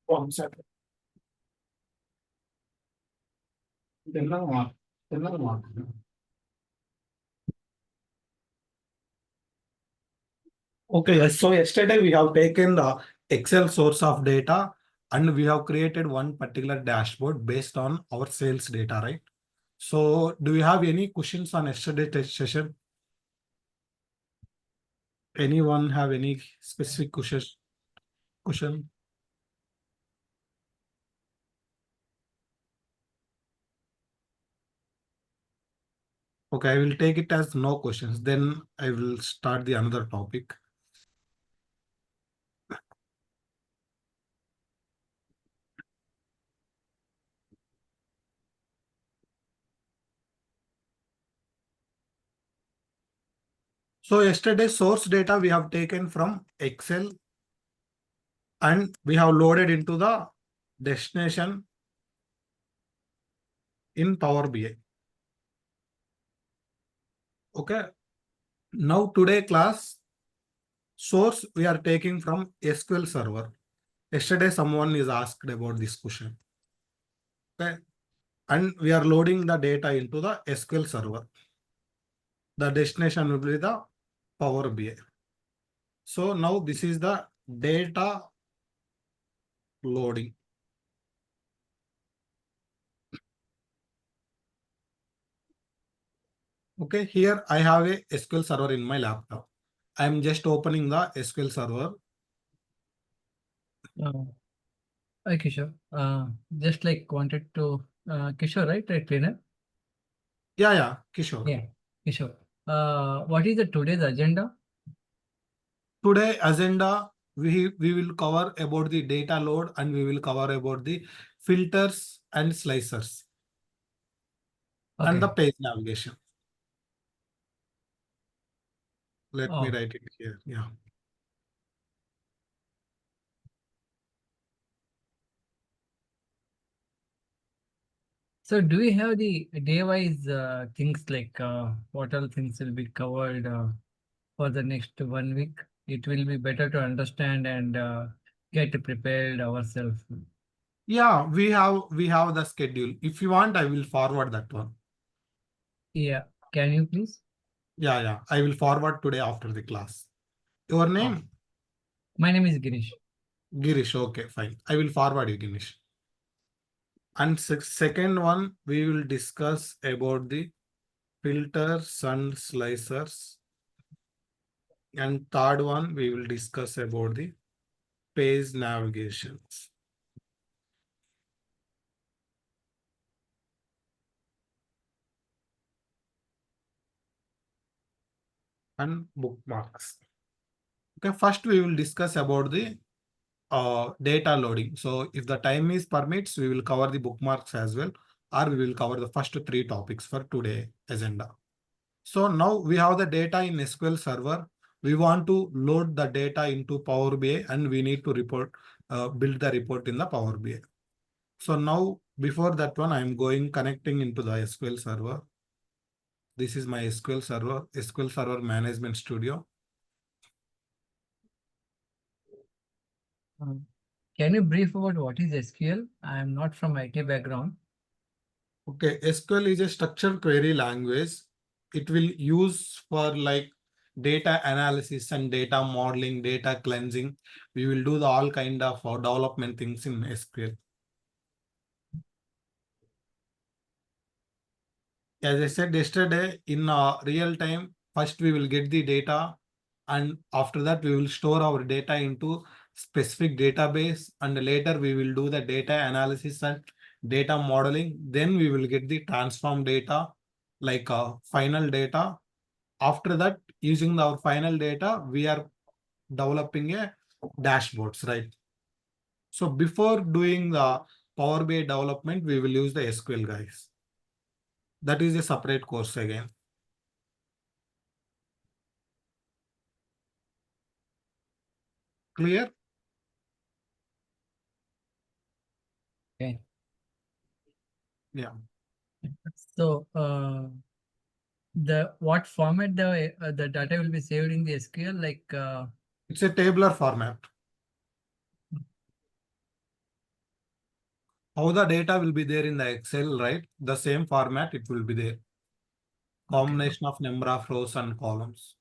One second. Okay, yes. So yesterday we have taken the Excel source of data and we have created one particular dashboard based on our sales data, right? So do you have any questions on yesterday's test session? Anyone have any specific questions? Question? Okay, I will take it as no questions. Then I will start the another topic. So yesterday source data we have taken from Excel and we have loaded into the destination in Power BI. Okay. Now today class source we are taking from SQL Server. Yesterday someone is asked about this question. Okay. And we are loading the data into the SQL Server. The destination will be the Power BI. So now this is the data loading. Okay, here I have a SQL Server in my laptop. I am just opening the SQL Server. Hi, Kishore. Just like wanted to, Kishore, right? Right, trainer? Yeah, Kishore. Yeah, Kishore. What is the today's agenda? Today agenda, we will cover about the data load and we will cover about the filters and slicers and the Okay. page navigation. Let me Oh, write it here. Yeah. so do we have the day-wise things like what all things will be covered for the next 1 week? It will be better to understand and get prepared ourselves. Yeah, we have the schedule. If you want, I will forward that one. Yeah. Can you please? Yeah. I will forward today after the class. Your Oh. name? My name is Girish. Girish. Okay, fine. I will forward you, Girish. And second one, we will discuss about the filters and slicers. And third one, we will discuss about the page navigations and bookmarks. Okay, first we will discuss about the data loading. So if the time is permits, we will cover the bookmarks as well, or we will cover the first three topics for today agenda. So now we have the data in SQL Server. We want to load the data into Power BI and we need to build the report in the Power BI. So now before that one, I'm going connecting into the SQL Server. This is my SQL Server Management Studio. Can you brief about what is SQL? I am not from IT background. Okay, SQL is a structured query language. It will use for like data analysis and data modeling, data cleansing. We will do the all kind of development things in SQL. As I said yesterday, in real time, first we will get the data and after that we will store our data into specific database and later we will do the data analysis and data modeling. Then we will get the transform data like final data. After that, using our final data, we are developing a dashboards, right? So before doing the Power BI development, we will use the SQL, guys. That is a separate course again. Clear? Okay. Yeah. So the what format the data will be saved in the SQL, like It's a tabular format. How the data will be there in the Excel, right? The same format it will be there. Combination of number of rows and columns.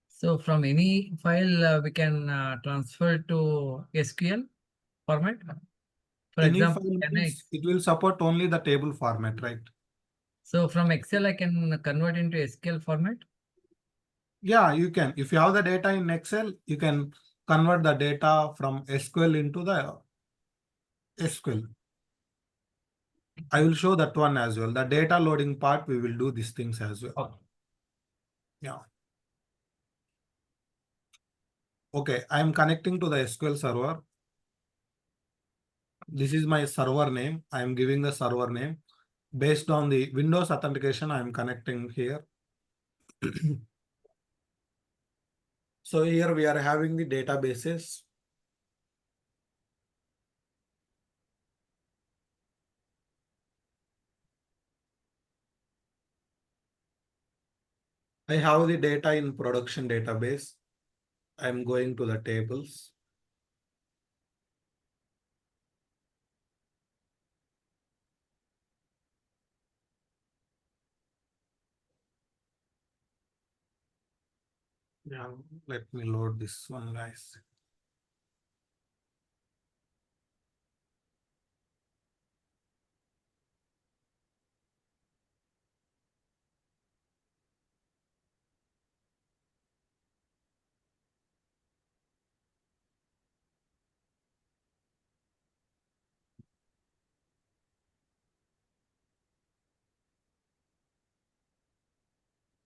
So from any file, we can transfer to SQL format. For Any example, file can I? means it will support only the table format, right? So from Excel, I can convert into SQL format. Yeah, you can. If you have the data in Excel, you can convert the data from SQL into the SQL. I will show that one as well. The data loading part, we will do these things as well. Okay. Yeah. Okay, I am connecting to the SQL server. This is my server name. I am giving the server name. Based on the Windows authentication, I am connecting here. So here we are having the databases. I have the data in production database. I am going to the tables. Yeah, let me load this one, guys.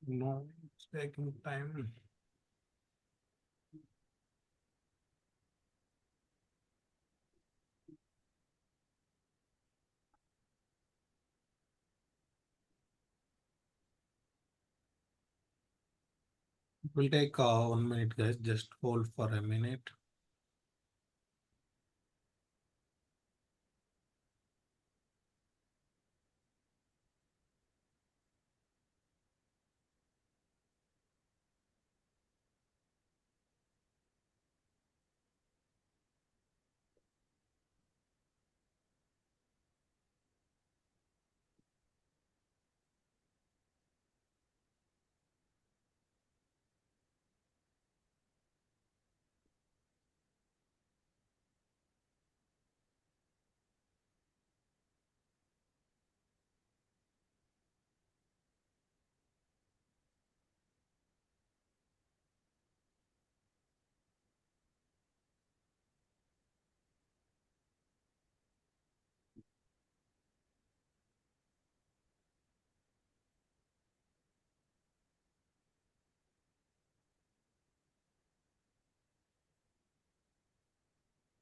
No, it's taking time. It will take 1 minute, guys. Just hold for a minute.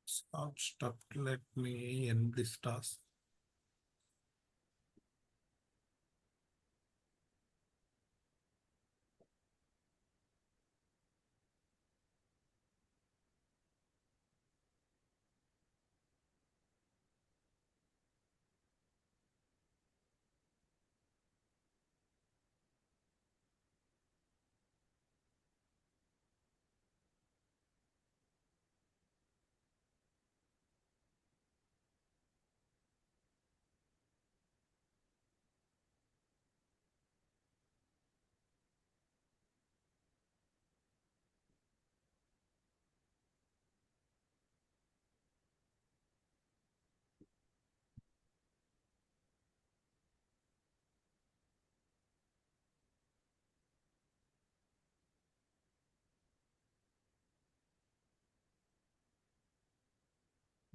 Start stuck. Let me end this task.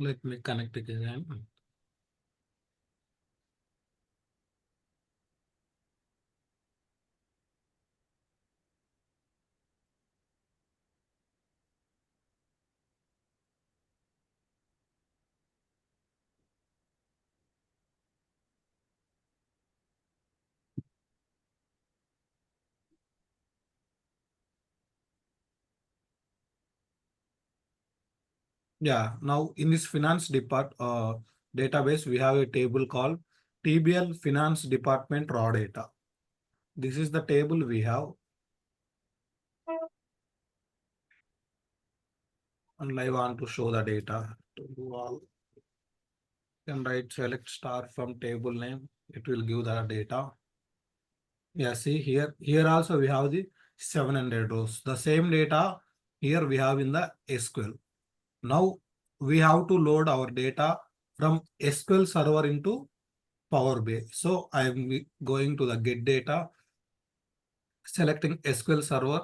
Let me connect again. Yeah, now in this finance database, we have a table called TBL Finance Department Raw Data. This is the table we have. And I want to show the data to you all. Then write select star from table name. It will give the data. Yeah, see here also we have the 700 rows. The same data here we have in the SQL. Now we have to load our data from SQL server into Power BI. So I am going to the get data, selecting SQL server.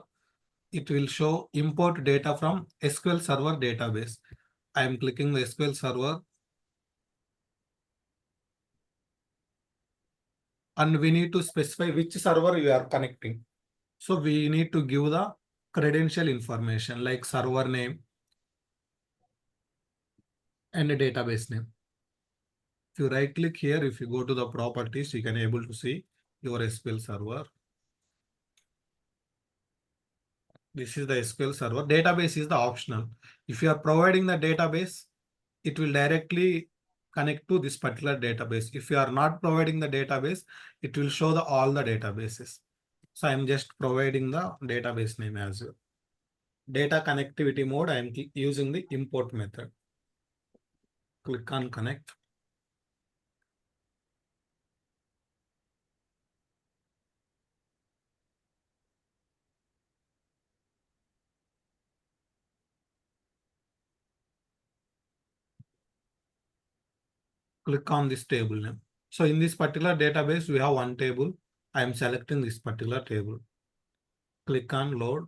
It will show import data from SQL server database. I am clicking the SQL server and we need to specify which server we are connecting. So we need to give the credential information like server name and a database name. If you right click here, if you go to the properties, you can able to see your SQL server. This is the SQL server. Database is the optional. If you are providing the database, it will directly connect to this particular database. If you are not providing the database, it will show the all the databases. So I'm just providing the database name as well. Data connectivity mode, I am using the import method. Click on connect. Click on this table name. So in this particular database, we have one table. I am selecting this particular table. Click on load.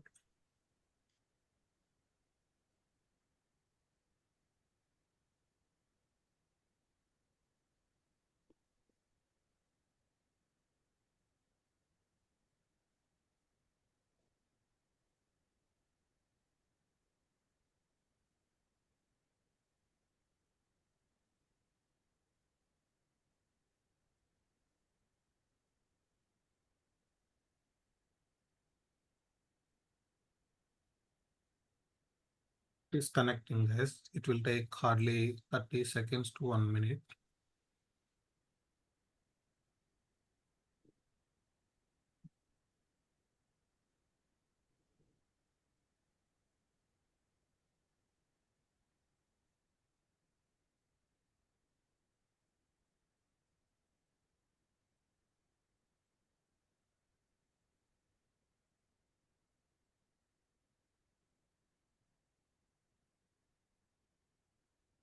It is connecting this. It will take hardly 30 seconds to 1 minute.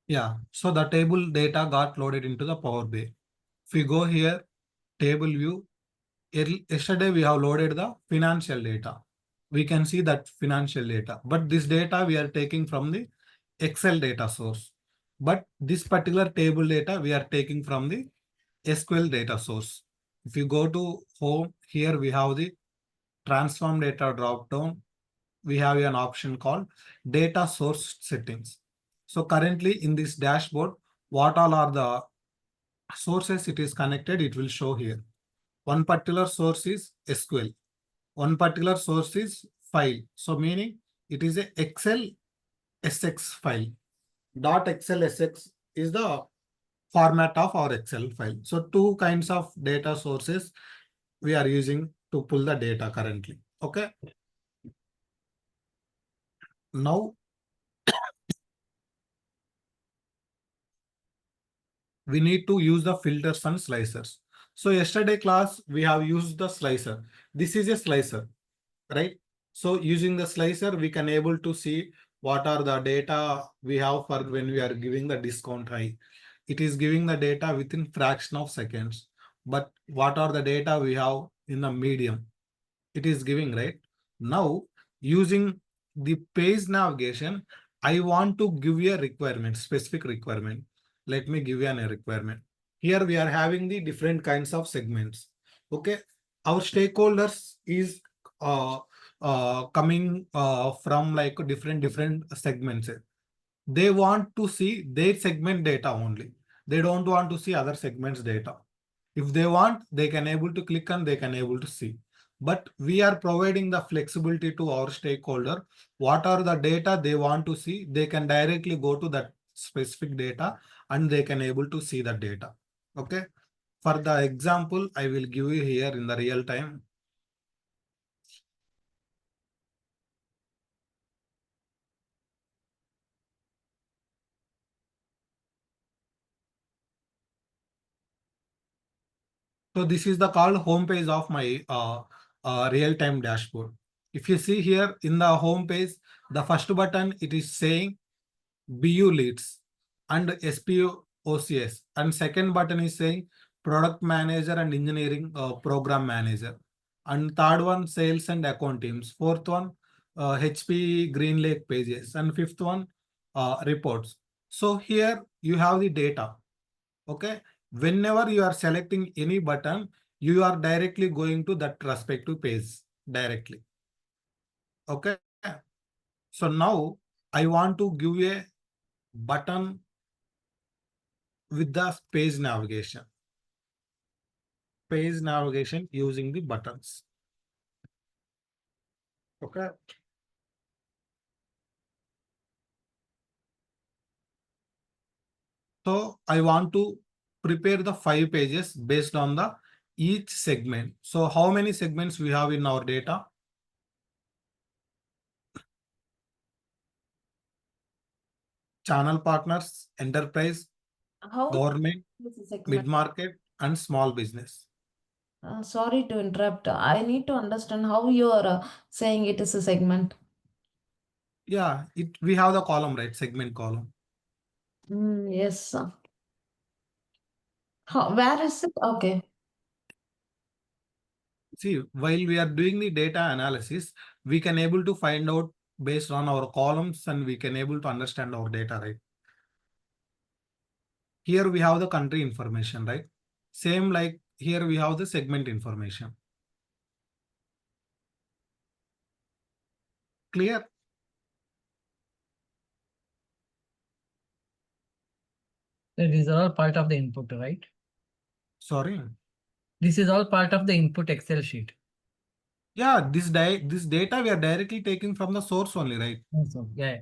Yeah, so the table data got loaded into the Power BI. If we go here, table view, yesterday we have loaded the financial data. We can see that financial data, but this data we are taking from the Excel data source. But this particular table data we are taking from the SQL data source. If you go to home, here we have the transform data drop down. We have an option called data source settings. So currently in this dashboard, what all are the sources it is connected, it will show here. One particular source is SQL. One particular source is file. So meaning it is a Excel SX file. .excel SX is the format of our Excel file. So two kinds of data sources we are using to pull the data currently. Okay. Now we need to use the filters and slicers. So yesterday class, we have used the slicer. This is a slicer, right? So using the slicer, we can able to see what are the data we have for when we are giving the discount high. It is giving the data within fraction of seconds. But what are the data we have in the medium? It is giving, right? Now, using the page navigation, I want to give you a requirement, specific requirement. Let me give you a requirement. Here we are having the different kinds of segments. Okay. Our stakeholders is coming from like different segments. They want to see their segment data only. They don't want to see other segments data. If they want, they can able to click and they can able to see. But we are providing the flexibility to our stakeholder. What are the data they want to see? They can directly go to that specific data and they can able to see the data. Okay. For the example, I will give you here in the real time. So this is the called home page of my real-time dashboard. If you see here in the home page, the first button, it is saying BU leads and SPO OCS. And second button is saying product manager and engineering program manager. And third one, sales and account teams. Fourth one, HP Green Lake pages. And fifth one, reports. So here you have the data. Okay. Whenever you are selecting any button, you are directly going to that respective page directly. Okay. So now I want to give a button with the page navigation. Page navigation using the buttons. Okay. So I want to prepare the 5 pages based on the each segment. So how many segments we have in our data? Channel partners, enterprise, How government, is a segment? mid-market, and small business. Sorry to interrupt. I need to understand how you are saying it is a segment. Yeah, we have the column, right? Segment column. Yes. Where is it? Okay. See, while we are doing the data analysis, we can able to find out based on our columns and we can able to understand our data, right? Here we have the country information, right? Same like here we have the segment information. Clear? So these are all part of the input, right? Sorry. This is all part of the input Excel sheet. Yeah, this data we are directly taking from the source only, right? Also, yeah.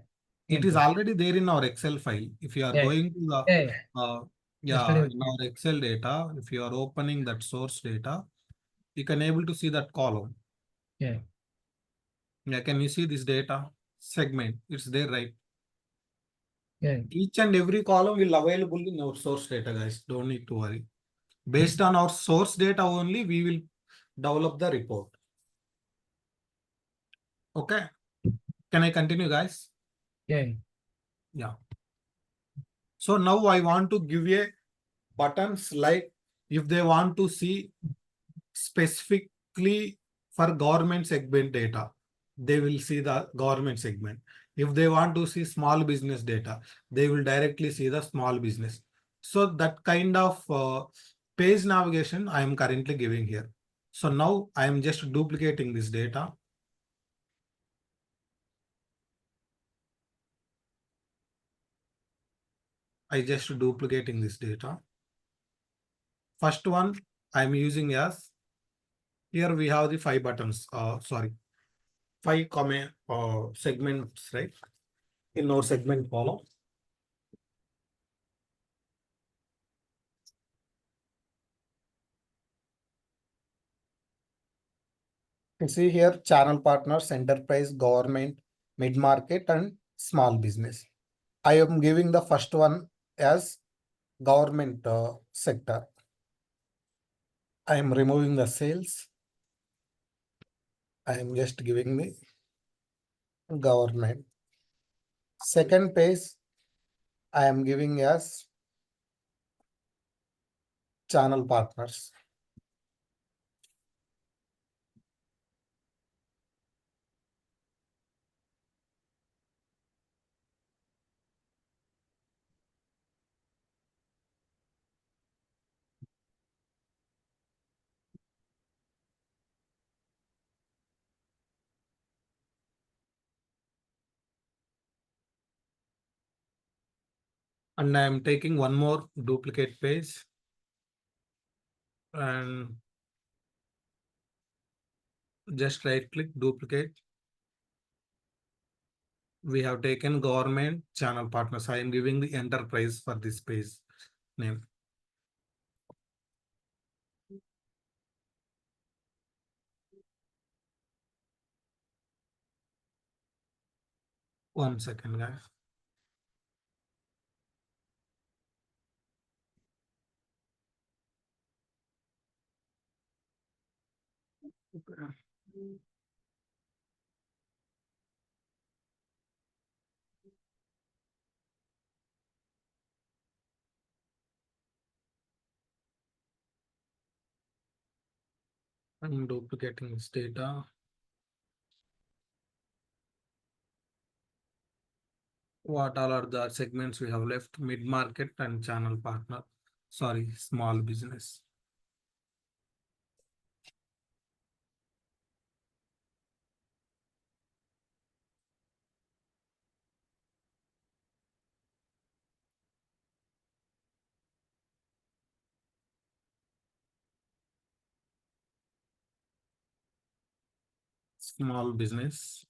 It is already there in our Excel file. If you are Yeah. going to the Yeah. yeah, Yesterday. in our Excel data, if you are opening that source data, you can able to see that column. Yeah. Yeah, can you see this data segment? It's there, right? Yeah. Each and every column will available in our source data, guys. Don't need to worry. Based on our source data only, we will develop the report. Okay. Can I continue, guys? Yeah. Yeah. So now I want to give a buttons like if they want to see specifically for government segment data, they will see the government segment. If they want to see small business data, they will directly see the small business. So that kind of page navigation I am currently giving here. So now I am just duplicating this data. I just duplicating this data. First one I'm using as here we have the 5 buttons. Sorry, 5 segments, right? In our segment column. You see here channel partners, enterprise, government, mid-market, and small business. I am giving the first one as government sector. I am removing the sales. I am just giving the government. Second page, I am giving as channel partners. And I am taking one more duplicate page and just right click duplicate. We have taken government channel partners. I am giving the enterprise for this page name. One second, guys. Okay. I'm duplicating this data. What all are the segments we have left? Mid-market and channel partner. Sorry, small business. Small business.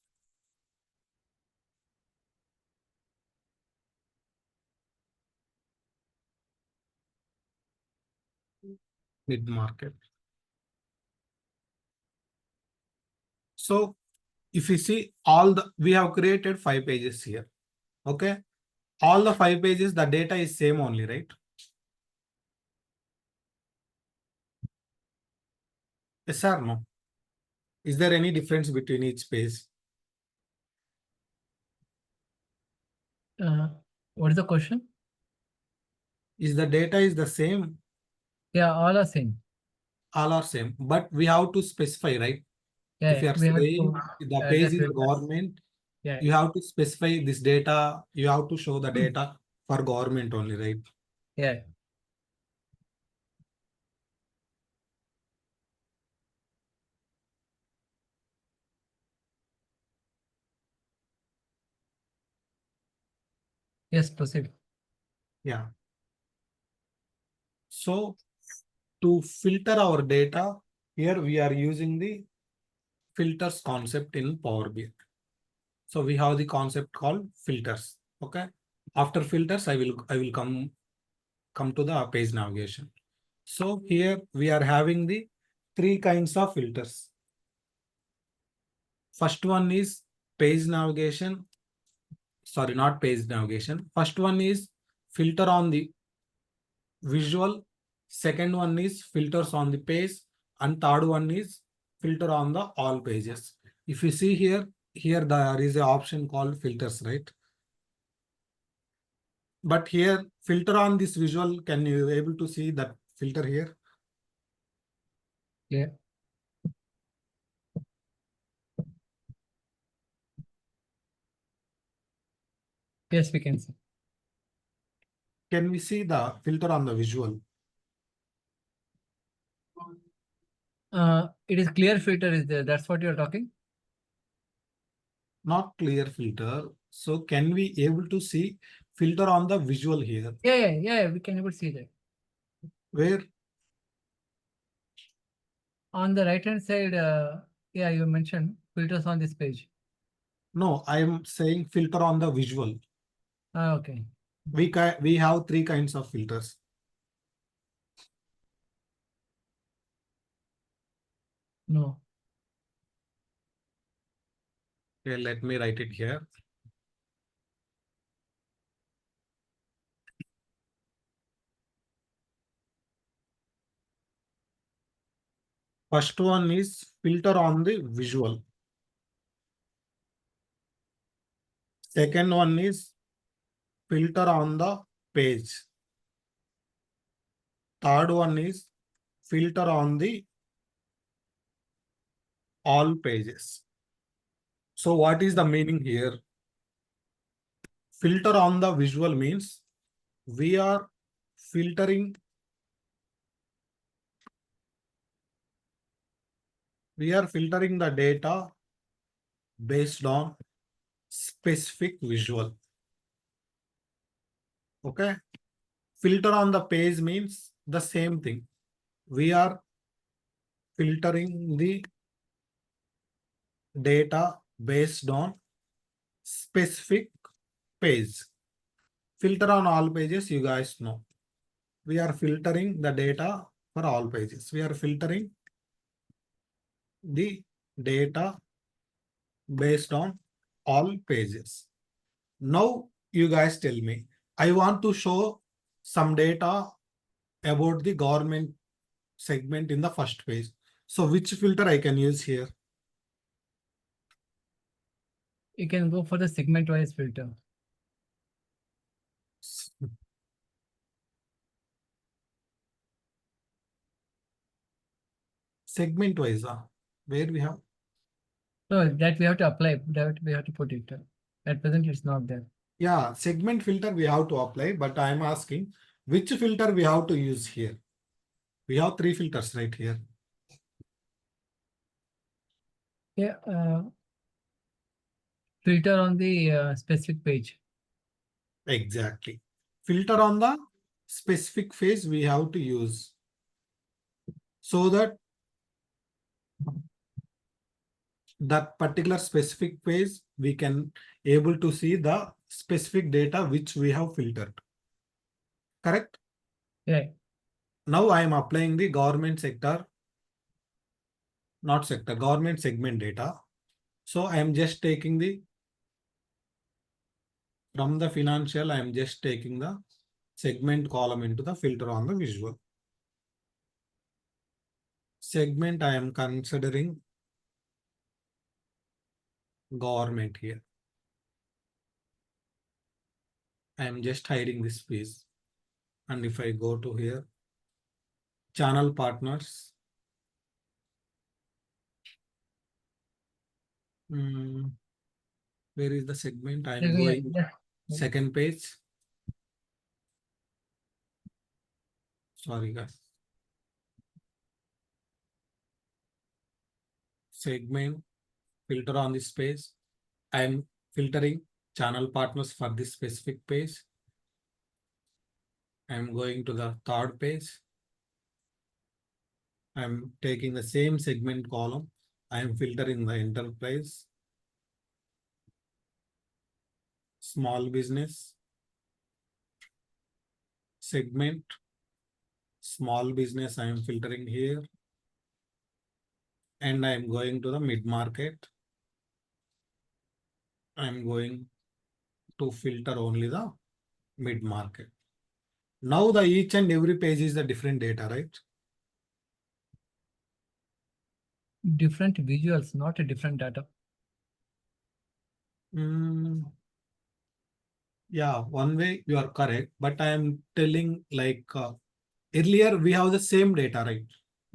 Mid-market. So if you see we have created 5 pages here. Okay. All the 5 pages, the data is same only, right? Yes or no? Is there any difference between each page? What is the question? Is the data is the same? Yeah, all are same. All are same, but we have to specify, right? If Yeah, you are we have saying to the add the page is filters. government, Yeah, you have to specify this data. You have to show the data for government only, right? yeah. Yes, proceed. Yeah. So to filter our data, here we are using the filters concept in Power BI. So we have the concept called filters. Okay. After filters, I will come to the page navigation. So here we are having the 3 kinds of filters. First one is page navigation. Sorry, not page navigation. First one is filter on the visual. Second one is filters on the page. And third one is filter on the all pages. If you see here there is an option called filters, right? But here filter on this visual, can you able to see that filter here? Yeah. Yes, we can see. Can we see the filter on the visual? It is clear filter is there. That's what you're talking? Not clear filter. So can we able to see filter on the visual here? Yeah, we can able to see that. Where? On the right hand side, yeah, you mentioned filters on this page. No, I am saying filter on the visual. Okay. We have 3 kinds of filters. No. Okay, let me write it here. First one is filter on the visual. Second one is filter on the page. Third one is filter on the all pages. So what is the meaning here? Filter on the visual means we are filtering the data based on specific visual. Okay. Filter on the page means the same thing. We are filtering the data based on specific page. Filter on all pages, you guys know. We are filtering the data for all pages. We are filtering the data based on all pages. Now you guys tell me, I want to show some data about the government segment in the first page. So which filter I can use here? You can go for the segment-wise filter. Segment wise, where we have? So that we have to apply, that we have to put it. At present, it's not there. Yeah, segment filter we have to apply, but I'm asking which filter we have to use here. We have 3 filters right here. Yeah, filter on the specific page. Exactly. Filter on the specific phase we have to use, so that that particular specific phase we can able to see the specific data which we have filtered. Correct? Yeah. Now I am applying the government sector, not sector, government segment data. So I am just taking the, from the financial, I am just taking the segment column into the filter on the visual. Segment I am considering government here. I am just hiding this piece. And if I go to here, channel partners. Where is the segment? I am going second page. Sorry, guys. Segment, filter on this page. I am filtering channel partners for this specific page. I am going to the third page. I am taking the same segment column. I am filtering the enterprise, small business, segment, small business. I am filtering here. And I am going to the mid-market. I am going to filter only the mid-market. Now the each and every page is the different data, right? Different visuals, not a different data. Yeah, one way you are correct, but I am telling like earlier we have the same data, right?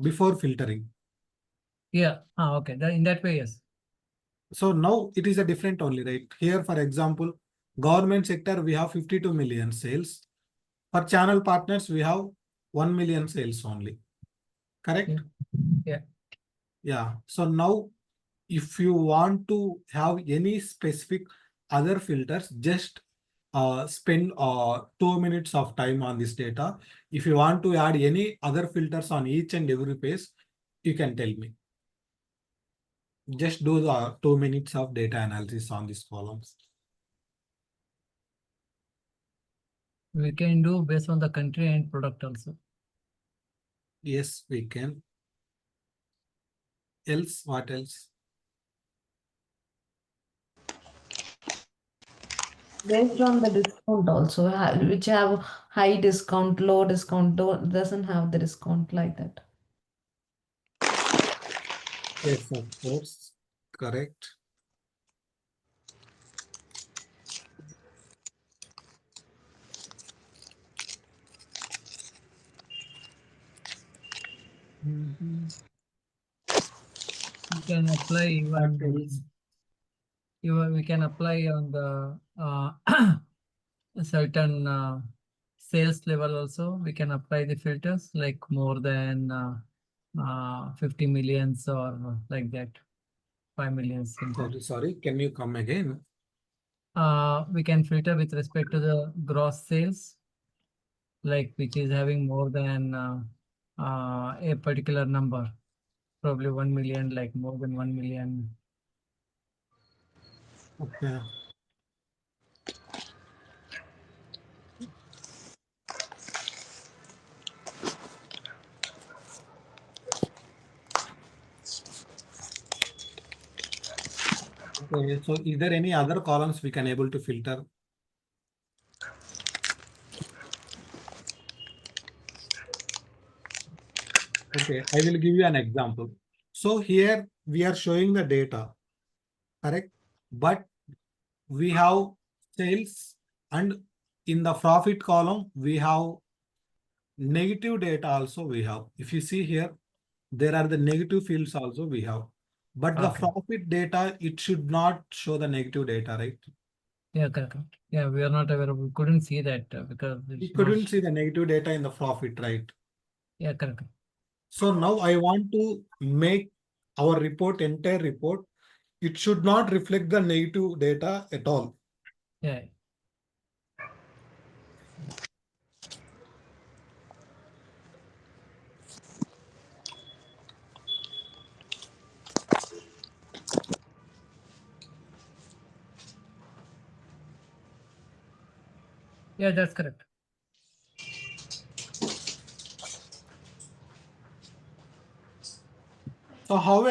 Before filtering. Yeah, okay. In that way, yes. So now it is a different only, right? Here, for example, government sector, we have 52 million sales. For channel partners, we have 1 million sales only. Correct? Yeah. Yeah. So now if you want to have any specific other filters, just spend 2 minutes of time on this data. If you want to add any other filters on each and every page, you can tell me. Just do the 2 minutes of data analysis on these columns. We can do based on the country and product also. Yes, we can. Else, what else? Based on the discount also, which have high discount, low discount, doesn't have the discount like that. Yes, of course. Correct. You can apply even we can apply on the a certain sales level also. We can apply the filters like more than 50 millions or like that, 5 millions. Sorry, can you come again? We can filter with respect to the gross sales, like which is having more than a particular number, probably 1 million, like more than 1 million. Okay. Okay, so is there any other columns we can able to filter? Okay, I will give you an example. So here we are showing the data, correct? But we have sales, and in the profit column, we have negative data also we have. If you see here, there are the negative fields also we have. But the Okay. profit data, it should not show the negative data, right? Yeah, correct. Yeah, we are not aware of, we couldn't see that because We it's not. couldn't see the negative data in the profit, right? Yeah, correct. So now I want to make our report, entire report, it should not reflect the negative data at all. Yeah. Yeah, that's correct. So how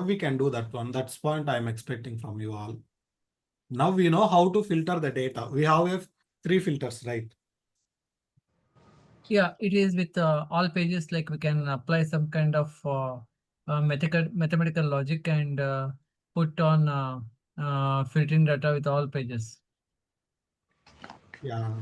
we can do that one? That's point I'm expecting from you all. Now we know how to filter the data. We have 3 filters, right? Yeah, it is with all pages, like we can apply some kind of mathematical logic and put on filtering data with all pages. Yeah.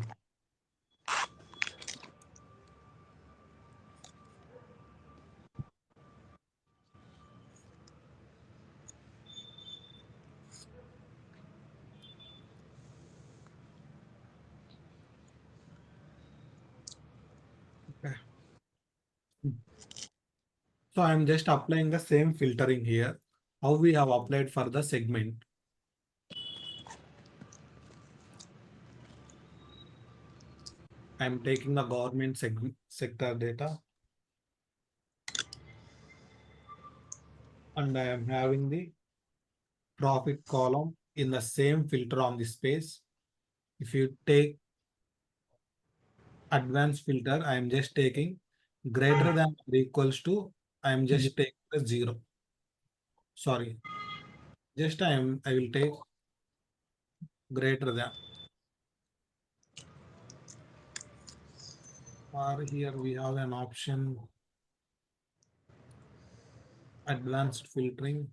Okay. So I'm just applying the same filtering here, how we have applied for the segment. I'm taking the government sector data, and I am having the profit column in the same filter on this page. If you take advanced filter, I am just taking greater than or equals to, I am just taking the 0. Sorry, just I will take greater than. Or here we have an option, advanced filtering,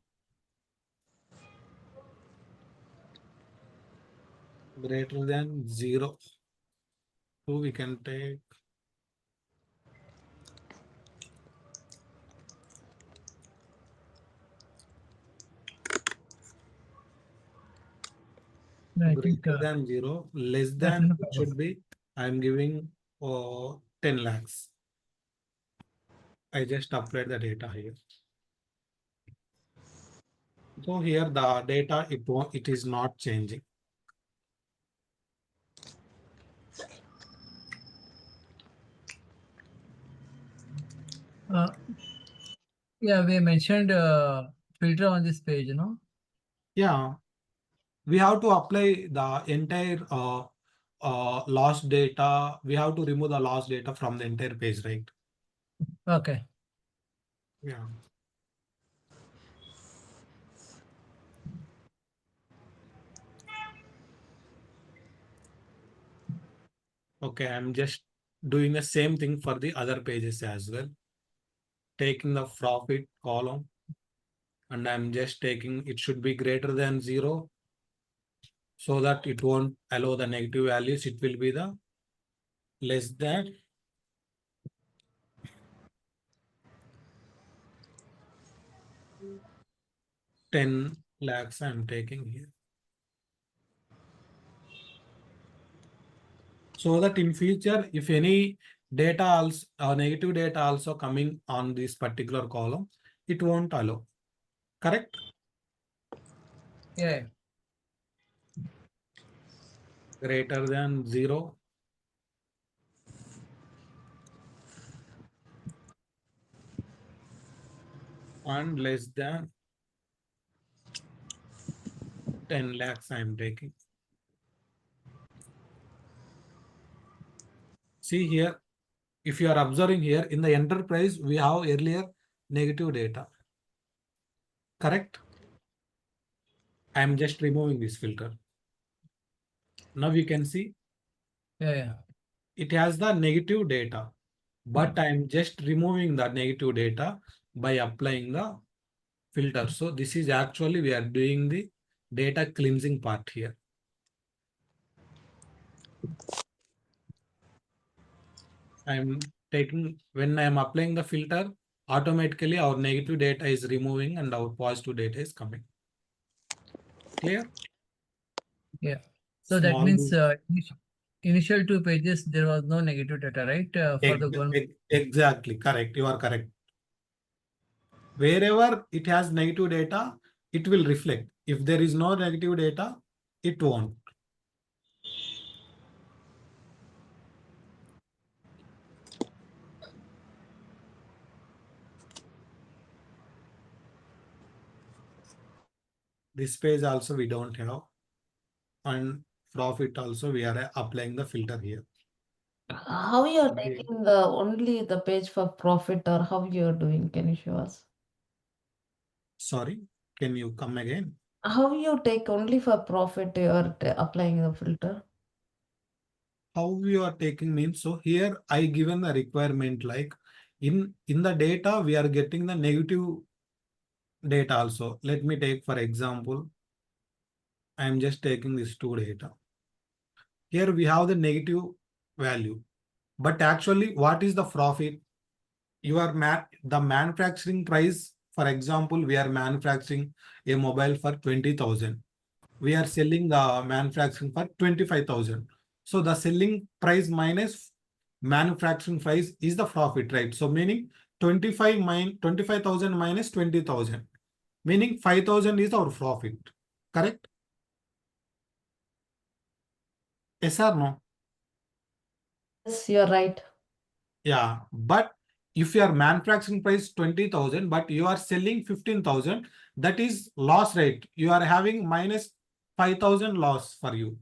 greater than 0. So we can take I greater think than 0, less that's than enough. it should be, I'm giving 10 lakhs. I just applied the data here. So here the data, it is not changing. Yeah, we mentioned filter on this page, you know. Yeah, we have to apply the entire lost data. We have to remove the lost data from the entire page, right? Okay. Yeah. Okay, I'm just doing the same thing for the other pages as well. Taking the profit column, and I'm just taking, it should be greater than 0, so that it won't allow the negative values. It will be the less than 10 lakhs I'm taking here. So that in future, if any data also, negative data also coming on this particular column, it won't allow. Correct? Yeah. Greater than 0. And less than 10 lakhs I'm taking. See here, if you are observing here in the enterprise, we have earlier negative data. Correct? I am just removing this filter. Now you can see Yeah. it has the negative data. but I'm just removing the negative data by applying the filter. So this is actually we are doing the data cleansing part here. I'm taking, when I'm applying the filter, automatically our negative data is removing and our positive data is coming. Clear? Yeah. So that Small means bit. initial 2 pages, there was no negative data, right? For the one. Exactly, correct. You are correct. Wherever it has negative data, it will reflect. If there is no negative data, it won't. This page also we don't have. And profit also we are applying the filter here. How you're Okay. taking the only the page for profit, or how you're doing? Can you show us? Sorry, can you come again? How you take only for profit you're applying the filter? How you are taking means, so here I given the requirement like in the data we are getting the negative data also. Let me take for example, I am just taking this two data. Here we have the negative value, but actually what is the profit? You are the manufacturing price. For example, we are manufacturing a mobile for 20,000. We are selling the manufacturing for 25,000. So the selling price minus manufacturing price is the profit, right? So meaning 25,000 minus 20,000, meaning 5,000 is our profit. Correct? Yes or no? Yes, you're right. Yeah, but if your manufacturing price 20,000, but you are selling 15,000, that is loss rate. You are having minus 5,000 loss for you.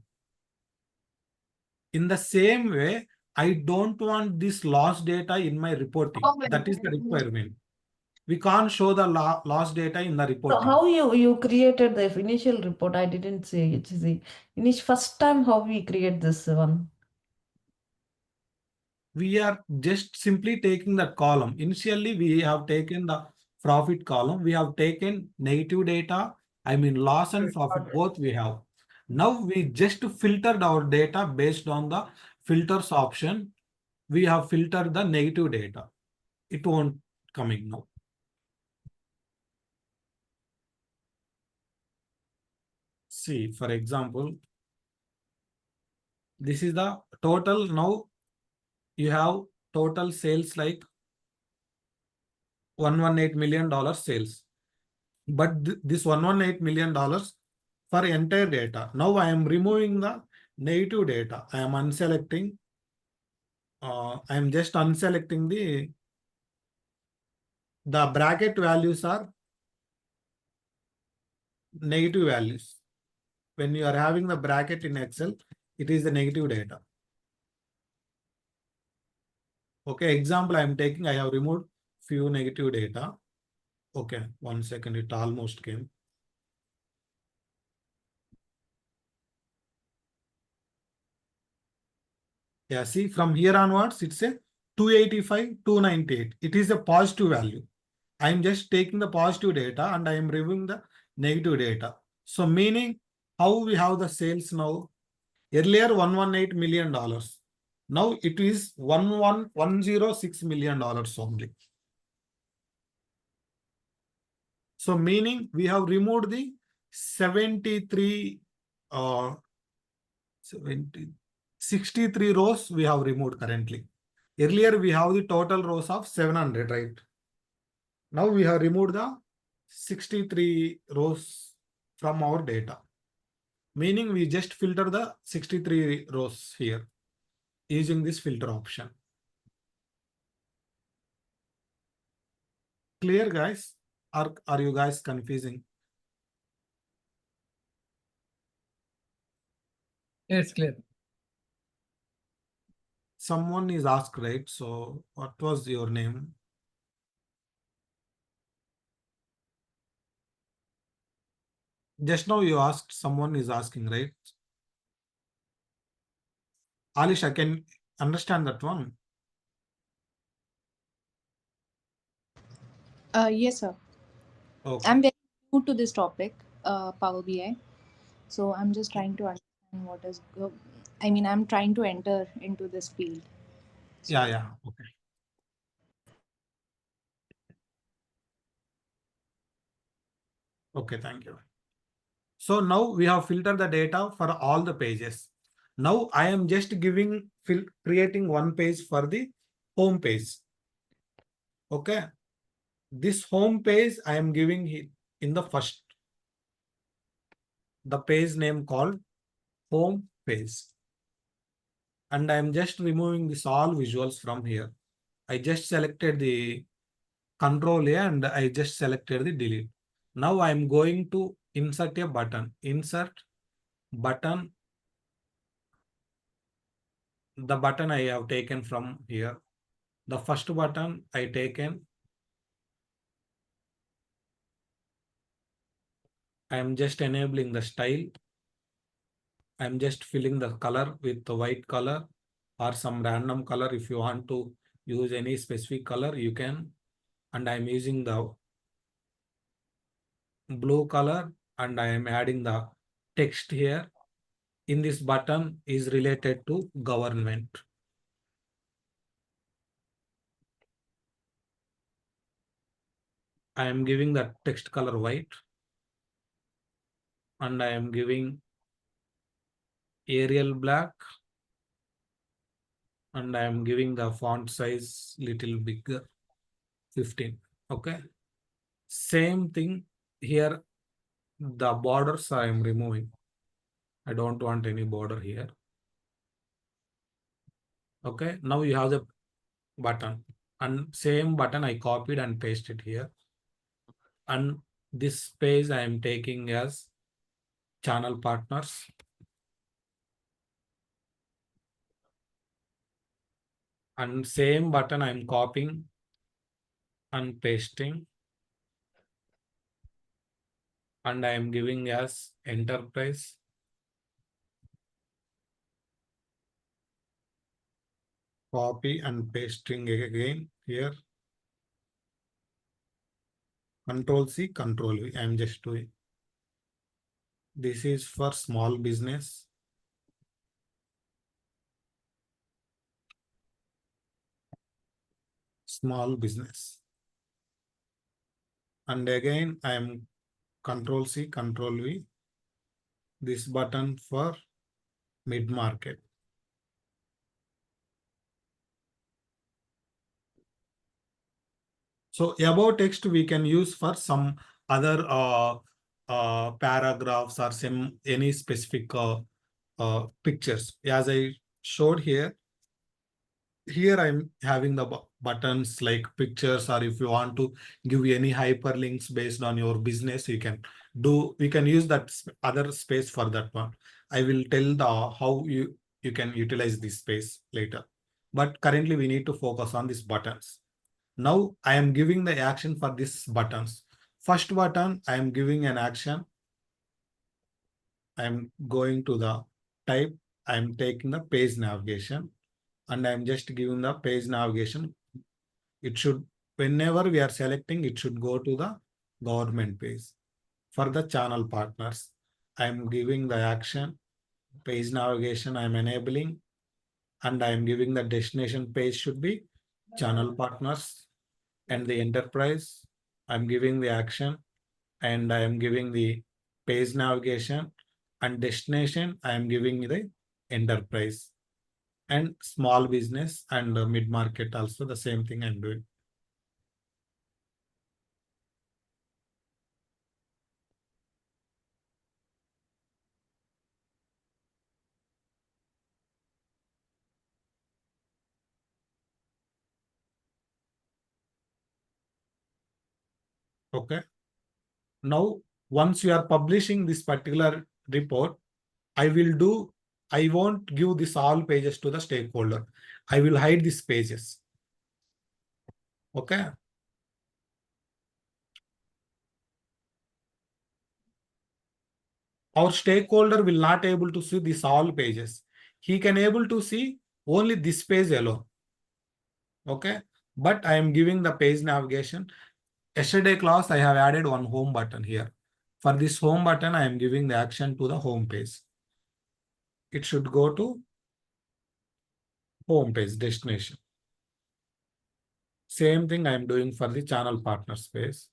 In the same way, I don't want this loss data in my reporting. That is the requirement. We can't show the loss data in the So reporting. how you created the initial report? I didn't say it is the first time how we create this one. We are just simply taking that column. Initially, we have taken the profit column. We have taken negative data. I mean, loss and profit, both we have. Now we just filtered our data based on the filters option. We have filtered the negative data. It won't coming now. See, for example, this is the total. Now you have total sales like $118 million sales. But this $118 million for entire data. Now I am removing the negative data. I am unselecting. I am just unselecting the bracket values are negative values. When you are having the bracket in Excel, it is the negative data. Okay, example I am taking, I have removed few negative data. Okay, 1 second, it almost came. Yeah, see from here onwards, it's a 285, 298. It is a positive value. I am just taking the positive data and I am removing the negative data. So meaning how we have the sales now? Earlier $118 million. Now it is $106 million only. So meaning we have removed the 73 70 63 rows we have removed currently. Earlier we have the total rows of 700, right? Now we have removed the 63 rows from our data. Meaning we just filter the 63 rows here using this filter option. Clear, guys? Are you guys confusing? It's clear. Someone is asked, right? So what was your name? Just now you asked, someone is asking, right? Alisha, can understand that one? Yes, sir. Okay. I'm very new to this topic, Power BI. So I'm just trying to understand what is. I mean, I'm trying to enter into this field. So, Yeah. Okay. Okay, thank you. So now we have filtered the data for all the pages. Now I am just creating one page for the home page. Okay. This home page I am giving it in the first, the page name called home page. And I am just removing this all visuals from here. I just selected the Control A and I just selected the delete. Now I am going to insert a button. Insert button. The button I have taken from here. The first button I taken. I am just enabling the style. I am just filling the color with the white color or some random color. If you want to use any specific color, you can. And I am using the blue color and I am adding the text here. In this button is related to government. I am giving the text color white and I am giving Arial black and I am giving the font size little bigger, 15. Okay. Same thing here. The borders I am removing. I don't want any border here. Okay. Now you have the button and same button I copied and pasted here. And this page I am taking as channel partners. And same button I am copying and pasting. And I am giving as enterprise. Copy and pasting again here. Control C, Control V. I am just doing. This is for small business. Small business. And again, I am Control C, Control V. This button for mid-market. So above text we can use for some other paragraphs or some any specific pictures. As I showed here, I'm having the buttons like pictures, or if you want to give any hyperlinks based on your business, we can use that other space for that one. I will tell the how you can utilize this space later. But currently we need to focus on these buttons. Now I am giving the action for these buttons. First button, I am giving an action. I am going to the type. I am taking the page navigation and I am just giving the page navigation. It should, whenever we are selecting, it should go to the government page. For the channel partners, I am giving the action, page navigation I am enabling, and I am giving the destination page should be channel partners, and the enterprise, I'm giving the action and I am giving the page navigation, and destination I am giving the enterprise, and small business and mid-market also the same thing I'm doing. Okay. Now, once you are publishing this particular report, I won't give this all pages to the stakeholder. I will hide these pages. Okay. Our stakeholder will not able to see these all pages. He can able to see only this page alone. Okay. But I am giving the page navigation. Yesterday class, I have added one home button here. For this home button, I am giving the action to the home page. It should go to home page destination. Same thing I am doing for the channel partner space.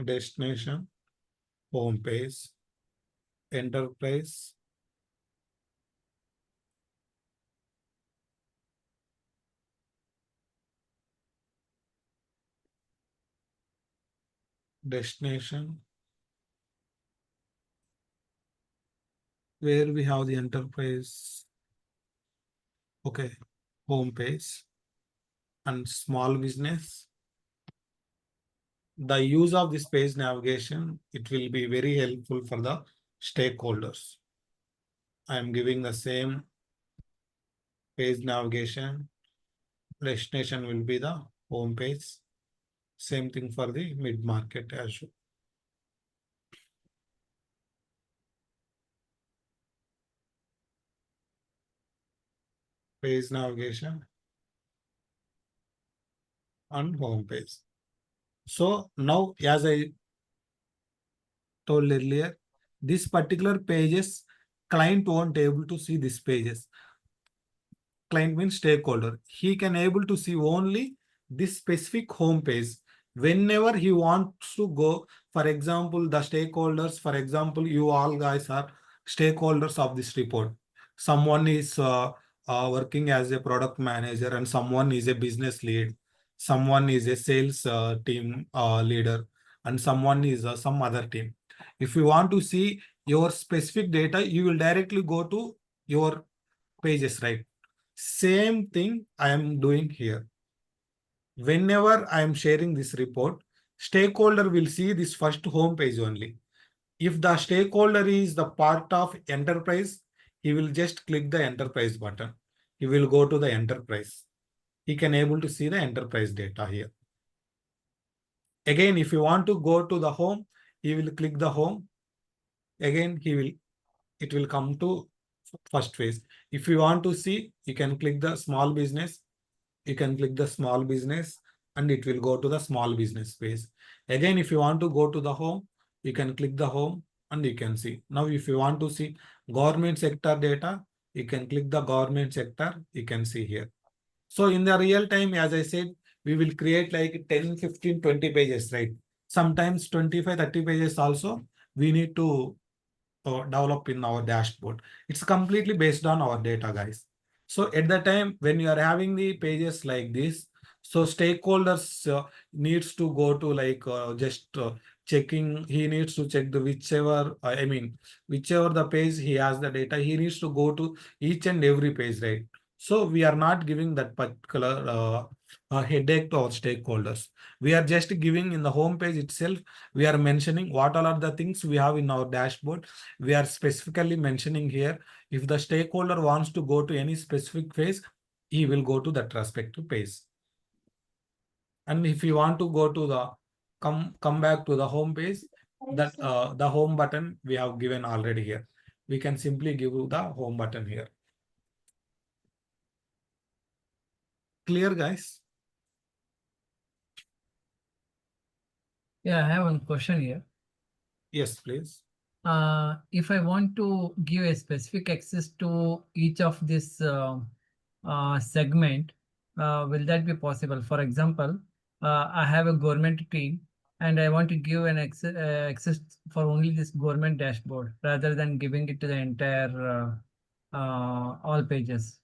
Destination, home page, enterprise, destination, where we have the enterprise. Okay, home page and small business. The use of this page navigation, it will be very helpful for the stakeholders. I am giving the same page navigation. Destination will be the home page. Same thing for the mid-market Azure. Page navigation and home page. So now, as I told earlier, this particular pages, client won't able to see these pages. Client means stakeholder. He can able to see only this specific home page. Whenever he wants to go, for example, the stakeholders, for example, you all guys are stakeholders of this report. Someone is working as a product manager and someone is a business lead. Someone is a sales team leader and someone is some other team. If you want to see your specific data, you will directly go to your pages, right? Same thing I am doing here. Whenever I am sharing this report, stakeholder will see this first home page only. If the stakeholder is the part of enterprise, he will just click the enterprise button. He will go to the enterprise. He can able to see the enterprise data here. Again, if you want to go to the home, he will click the home. Again, it will come to first phase. If you want to see, you can click the small business. You can click the small business and it will go to the small business page. Again, if you want to go to the home, you can click the home and you can see. Now, if you want to see government sector data, you can click the government sector. You can see here. So in the real time, as I said, we will create like 10, 15, 20 pages, right? Sometimes 25, 30 pages also we need to develop in our dashboard. It's completely based on our data, guys. So at the time when you are having the pages like this, so stakeholders needs to go to like just checking. He needs to check the whichever whichever the page he has the data. He needs to go to each and every page, right? So we are not giving that particular headache to our stakeholders. We are just giving in the home page itself. We are mentioning what all are the things we have in our dashboard. We are specifically mentioning here, if the stakeholder wants to go to any specific phase, he will go to that respective page. And if you want to go to the come back to the home page, that the home button we have given already here. We can simply give you the home button here. Clear, guys? Yeah, I have one question here. Yes, please. If I want to give a specific access to each of this segment, will that be possible? For example, I have a government team and I want to give an access for only this government dashboard rather than giving it to the entire all pages.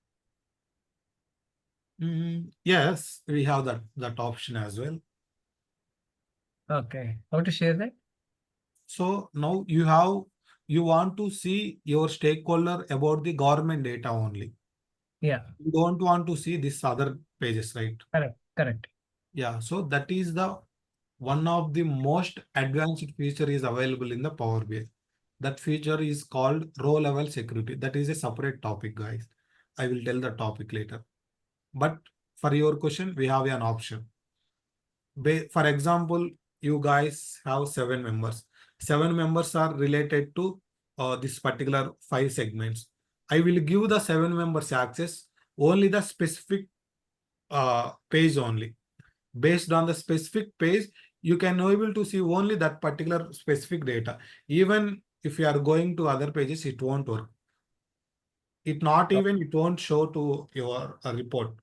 Yes, we have that option as well. Okay, how to share that? So now you want to see your stakeholder about the government data only. Yeah. You don't want to see this other pages, right? Correct. Yeah, so that is the one of the most advanced feature is available in the Power BI. That feature is called row level security. That is a separate topic, guys. I will tell the topic later. But for your question, we have an option. For example, you guys have 7 members. 7 members are related to this particular 5 segments. I will give the 7 members access only the specific page only. Based on the specific page, you can able to see only that particular specific data. Even if you are going to other pages, it won't work. It won't show to your report.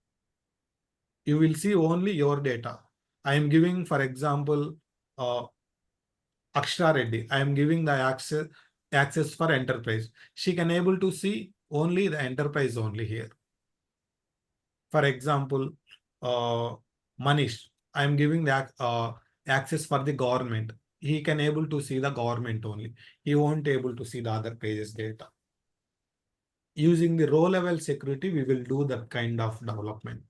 You will see only your data. I am giving, for example, Akshara Reddy. I am giving the access for enterprise. She can able to see only the enterprise only here. For example, Manish, I am giving the access for the government. He can able to see the government only. He won't able to see the other pages data. Using the row level security, we will do that kind of development.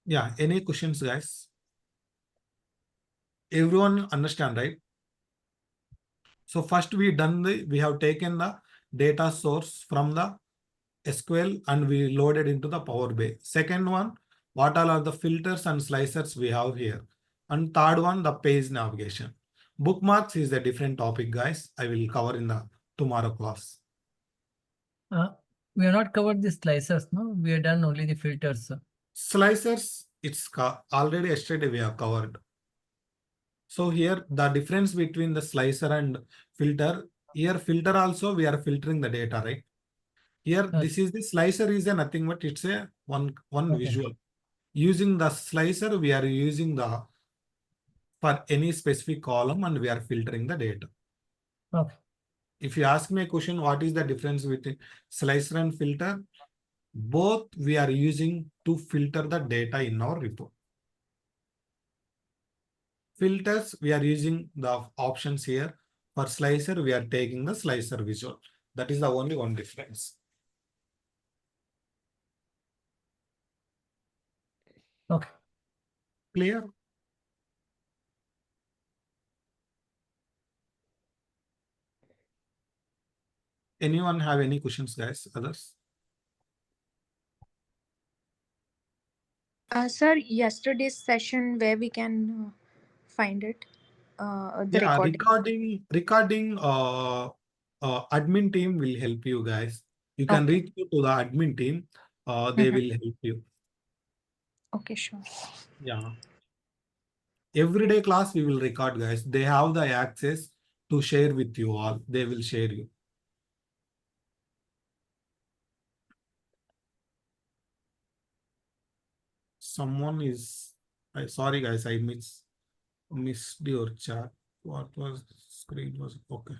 Yeah, any questions, guys? Everyone understand, right? So first we have taken the data source from the SQL and we loaded into the Power BI. Second one, what all are the filters and slicers we have here. And third one, the page navigation. Bookmarks is a different topic, guys. I will cover in the tomorrow class. We have not covered the slicers, no? We have done only the filters. Slicers, it's already yesterday we have covered. So here the difference between the slicer and filter, here filter also we are filtering the data, right? Here, this is the slicer is a nothing but it's a one visual. Using the slicer, we are using the for any specific column and we are filtering the data. Okay. If you ask me a question, what is the difference between slicer and filter? Both we are using to filter the data in our report. Filters, we are using the options here. For slicer, we are taking the slicer visual. That is the only one difference. Okay. Clear? Anyone have any questions, guys? Others? Sir, yesterday's session where we can find it, the Yeah, recording. recording admin team will help you guys. You can Okay. reach out to the admin team. They will help you. Okay, sure. Yeah. Everyday class we will record, guys. They have the access to share with you all. They will share you. Someone is, sorry guys, I missed your chat. What was the screen was okay.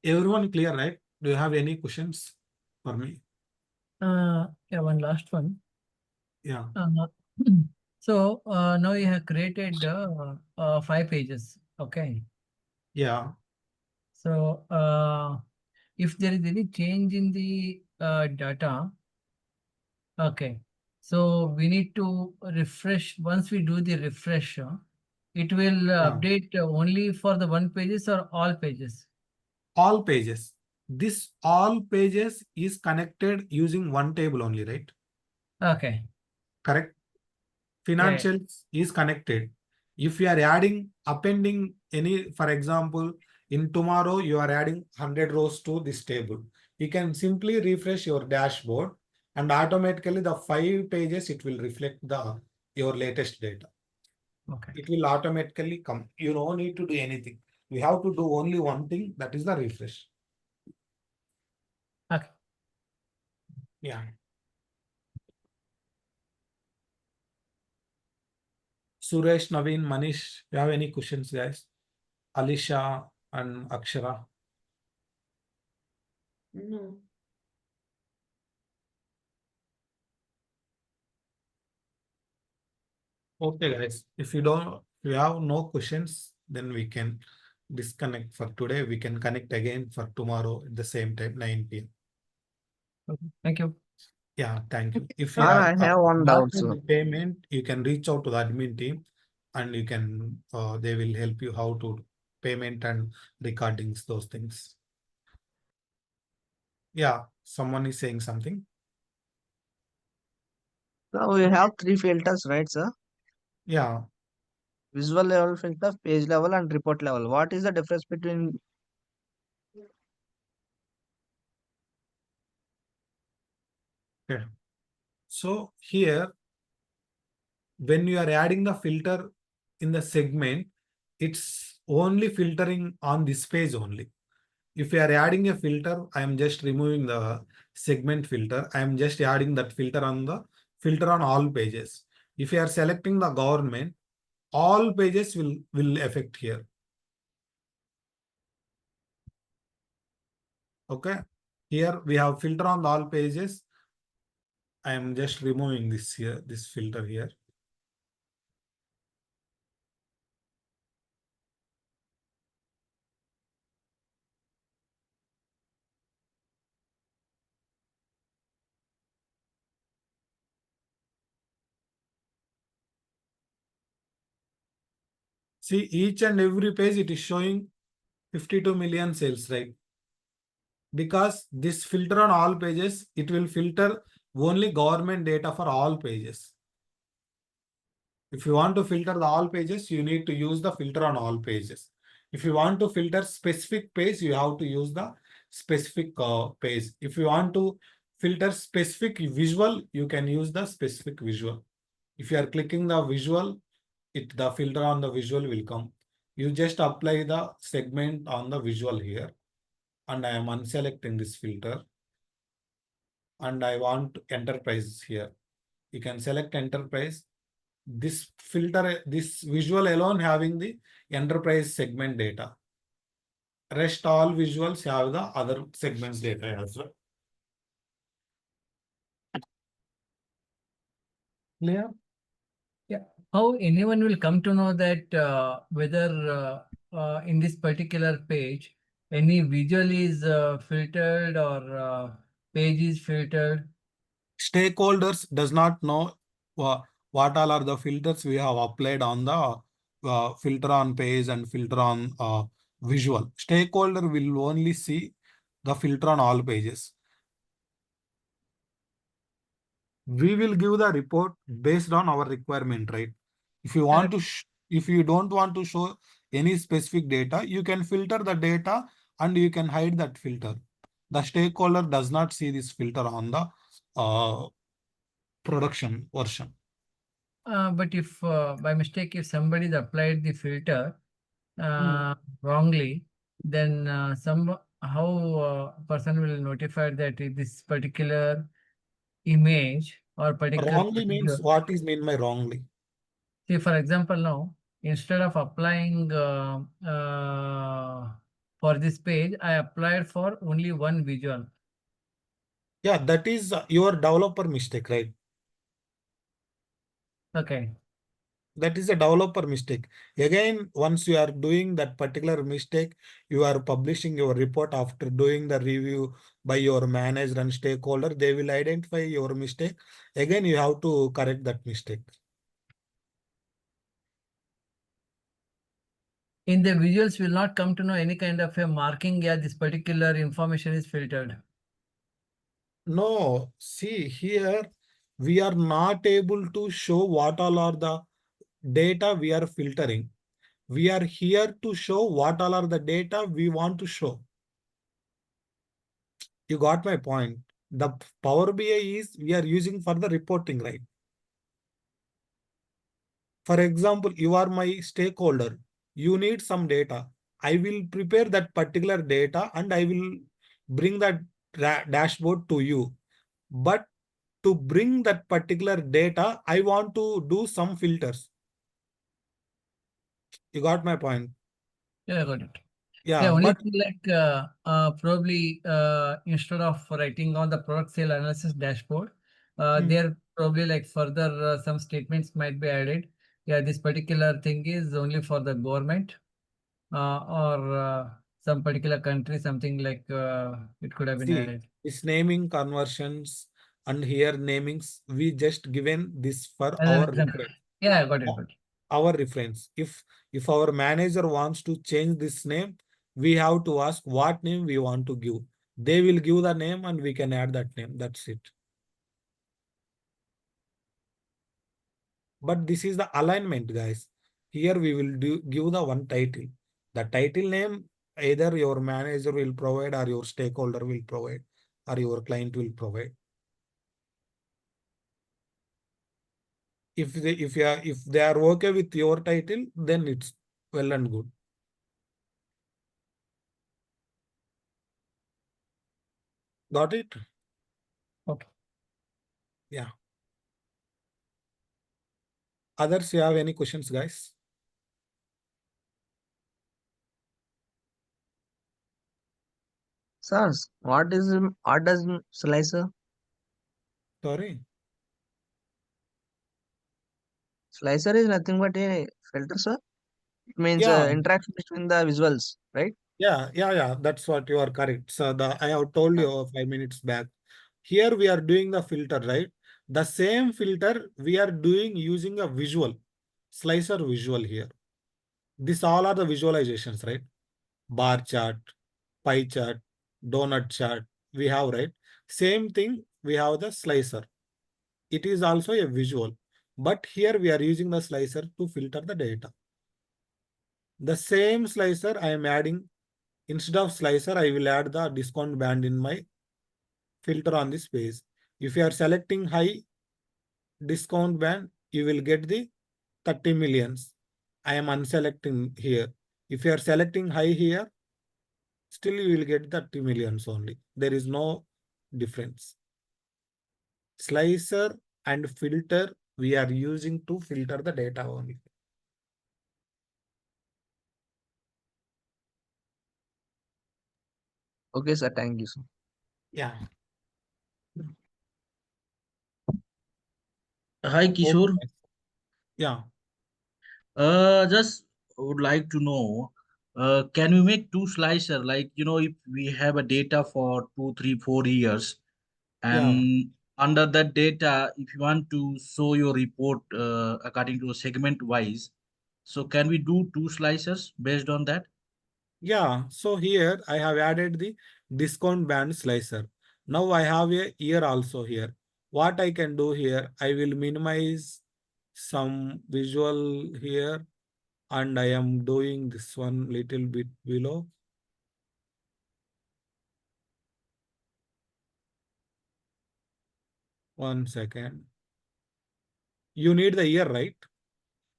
Everyone clear, right? Do you have any questions for me? Yeah, one last one. Yeah. So now you have created 5 pages. Okay. Yeah. So if there is any change in the data, okay. So we need to refresh. Once we do the refresh, it will Yeah. update only for the 1 pages or all pages? All pages. This all pages is connected using one table only, right? Okay. Correct. Yeah. Financials is connected. If you are appending any, for example, in tomorrow you are adding 100 rows to this table. You can simply refresh your dashboard and automatically the 5 pages it will reflect your latest data. Okay. It will automatically come. You don't need to do anything. You have to do only one thing, that is the refresh. Okay. Yeah. Suresh, Naveen, Manish, you have any questions, guys? Alisha and Akshara. No. Okay, guys. If you have no questions, then we can disconnect for today. We can connect again for tomorrow at the same time, 9 p.m. Okay. Thank you. Yeah, thank you. If you Sir, are I have one doubt, not in sir. the payment, you can reach out to the admin team and you can they will help you how to payment and recordings, those things. Yeah, someone is saying something. Now we have three filters, right, sir? Yeah. Visual level filter, page level, and report level. What is the difference between? Okay. So here, when you are adding the filter in the segment, it's only filtering on this page only. If you are adding a filter, I am just removing the segment filter. I am just adding that filter on all pages. If you are selecting the government, all pages will affect here. Okay. Here we have filter on all pages. I am just removing this here, this filter here. See, each and every page it is showing 52 million sales, right? Because this filter on all pages, it will filter only government data for all pages. If you want to filter the all pages, you need to use the filter on all pages. If you want to filter specific page, you have to use the specific page. If you want to filter specific visual, you can use the specific visual. If you are clicking the visual, the filter on the visual will come. You just apply the segment on the visual here. And I am unselecting this filter. And I want enterprise here. You can select enterprise. This filter, this visual alone having the enterprise segment data. Rest all visuals have the other segments data as well. Clear? Yeah. How anyone will come to know that whether in this particular page any visual is filtered or page is filtered? Stakeholders does not know what all are the filters we have applied on the filter on page and filter on visual. Stakeholder will only see the filter on all pages. We will give the report based on our requirement, right? If you want to, if you don't want to show any specific data, you can filter the data and you can hide that filter. The stakeholder does not see this filter on the production version. But if by mistake, if somebody applied the filter wrongly, then how person will notify that this particular image or particular Wrongly means what is meant by wrongly? See, for example, now instead of applying for this page, I applied for only one visual. Yeah, that is your developer mistake, right? Okay. That is a developer mistake. Again, once you are doing that particular mistake, you are publishing your report after doing the review by your manager and stakeholder. They will identify your mistake. Again, you have to correct that mistake. In the visuals will not come to know any kind of a marking. Yeah, this particular information is filtered. No, see here, we are not able to show what all are the data we are filtering. We are here to show what all are the data we want to show. You got my point. The Power BI is we are using for the reporting, right? For example, you are my stakeholder. You need some data. I will prepare that particular data and I will bring that dashboard to you. But to bring that particular data, I want to do some filters. You got my point? Yeah, I got it. Yeah, only but thing like probably instead of writing on the product sale analysis dashboard, there probably like further some statements might be added. Yeah, this particular thing is only for the government or some particular country, something like it could have been see, added. this naming conversions and here namings, we just given this for As an our example. reference. Yeah, I got it. Our reference. If our manager wants to change this name, we have to ask what name we want to give. They will give the name and we can add that name. That's it. but this is the alignment, guys. Here we will give the one title. The title name either your manager will provide or your stakeholder will provide or your client will provide. If they are okay with your title, then it's well and good. Got it? Okay. Yeah. Others, you have any questions, guys? Sir, what does slicer? Sorry. Slicer is nothing but a filter, sir. It means Yeah. interaction between the visuals, right? Yeah. That's what you are correct. So I have told you 5 minutes back. Here we are doing the filter, right? The same filter we are doing using a visual, slicer visual here. These all are the visualizations, right? Bar chart, pie chart, donut chart. We have, right? Same thing, we have the slicer. It is also a visual. But here we are using the slicer to filter the data. The same slicer I am adding, instead of slicer, I will add the discount band in my filter on this page. If you are selecting high discount band, you will get the 30 millions. I am unselecting here. If you are selecting high here, still you will get 30 millions only. There is no difference. Slicer and filter we are using to filter the data only. Okay, sir. Thank you, sir. Yeah. Hi, Kishore. Okay. Yeah. Just would like to know, can we make two slicer? Like, if we have a data for 2, 3, 4 years, Yeah. and under that data, if you want to show your report according to a segment wise, so can we do two slicers based on that? Yeah, so here I have added the discount band slicer. Now I have a year also here. What I can do here, I will minimize some visual here and I am doing this one little bit below. One second. You need the year, right?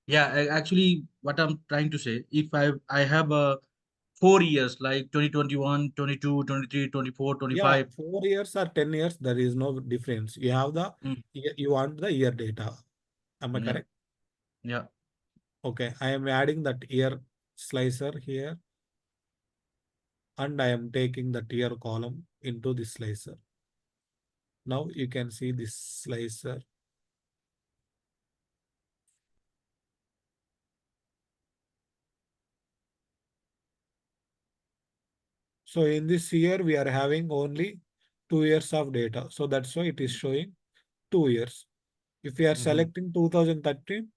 Yeah, actually, what I'm trying to say, if I have a 4 years like 2021, 22, 23, 24, Yeah, 25. 4 years or 10 years, there is no difference. You have the, Mm, you want the year data. Am I yeah, correct? yeah. Okay, I am adding that year slicer here and I am taking the tier column into this slicer. Now you can see this slicer. So in this year, we are having only 2 years of data. So that's why it is showing 2 years. If we are selecting 2013,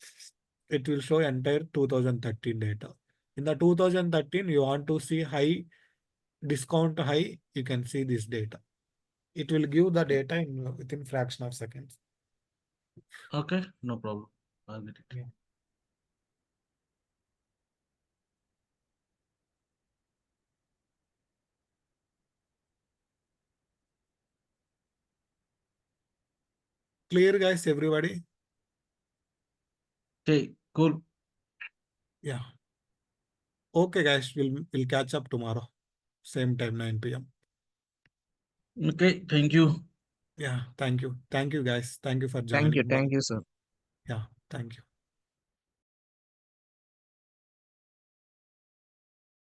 it will show entire 2013 data. In the 2013, you want to see high discount high, you can see this data. It will give the data within fraction of seconds. Okay, no problem. I'll get it. Yeah. Clear, guys, everybody? Okay, cool. Yeah. Okay, guys, we'll catch up tomorrow. Same time, 9 p.m. Okay, thank you. Yeah, thank you. Thank you, guys. Thank you for Thank you. joining. Thank you, sir. Yeah, thank you.